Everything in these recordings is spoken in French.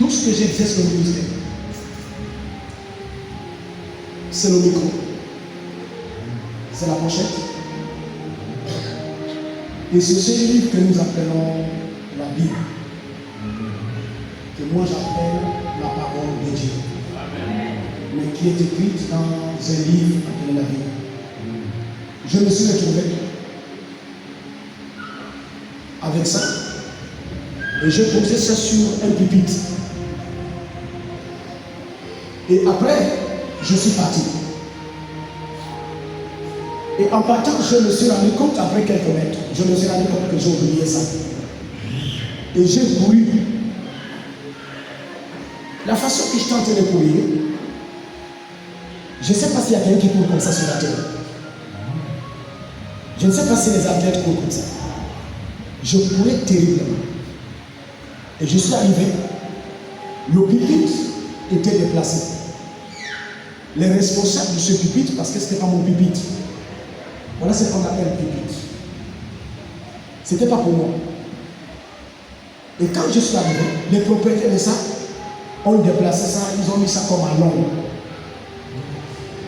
Tout ce que j'exerce le ministère, c'est le micro. C'est la pochette. Et c'est ce livre que nous appelons la Bible, que moi j'appelle la parole de Dieu, mais qui est écrite dans un livre appelé la Bible. Je me suis retrouvé avec ça et je posais ça sur un pupitre. Et après, je suis parti. Et en partant, je me suis rendu compte, après quelques mètres, je me suis rendu compte que j'ai oublié ça. Et j'ai couru. La façon que je tentais de courir, je ne sais pas s'il y a quelqu'un qui court comme ça sur la terre. Je ne sais pas si les athlètes courent comme ça. Je courais terriblement. Et je suis arrivé. Le pupitre était déplacé. Les responsables de ce pupitre, parce que ce n'était pas mon pupitre, voilà ce qu'on appelle pupitre. Ce n'était pas pour moi. Et quand je suis arrivé, les propriétaires de ça ont déplacé ça, ils ont mis ça comme à l'ombre.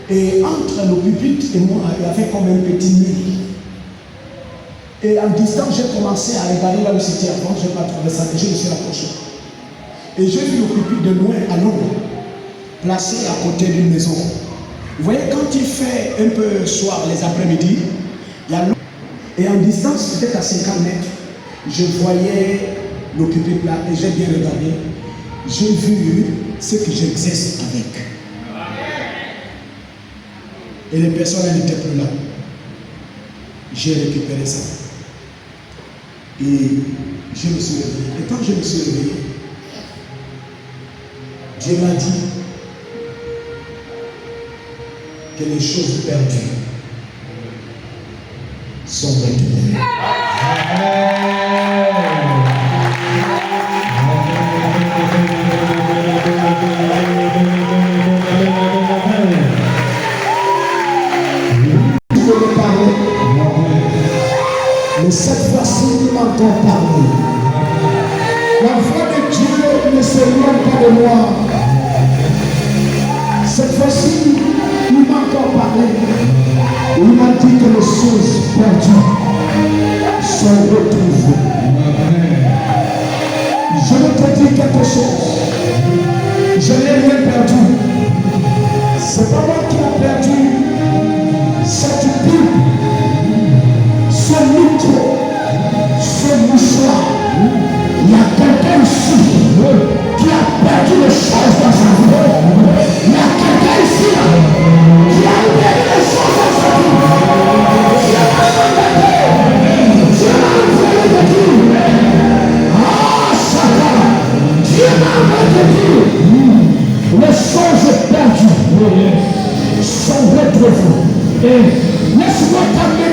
Et entre le pupitre et moi, il y avait comme un petit mur. Et en distance, j'ai commencé à regarder là où c'était avant, je n'ai pas trouvé ça, et je me suis rapproché. Et j'ai vu le pupitre de loin à l'ombre, placé à côté d'une maison. Vous voyez, quand il fait un peu soir, les après-midi, il y a l'ombre. Et en distance, peut-être à 50 mètres, je voyais le pupitre là, et j'ai bien regardé. J'ai vu ce que j'exerce avec. Et les personnes n'étaient plus là. J'ai récupéré ça. Et je me suis réveillé. Et quand je me suis réveillé, Dieu m'a dit que les choses perdues sont retenues. Mais cette fois-ci, il m'a encore parlé. La voix de Dieu ne s'éloigne pas de moi. Cette fois-ci, il m'a encore parlé. Il m'a dit que les choses perdues sont retrouvées. Je vais te dire quelque chose. Je n'ai rien perdu. C'est pas moi qui ai perdu cette Bible, ce micro, ce mouchoir. Il y a quelqu'un ici qui a perdu les choses dans sa vie. Il y a quelqu'un ici qui a perdu les choses dans sa vie. Dieu m'a envoyé de Dieu. Ah, Satan, Dieu m'a envoyé de Dieu. Les choses perdues sont retrouvées. Laisse-moi t'amener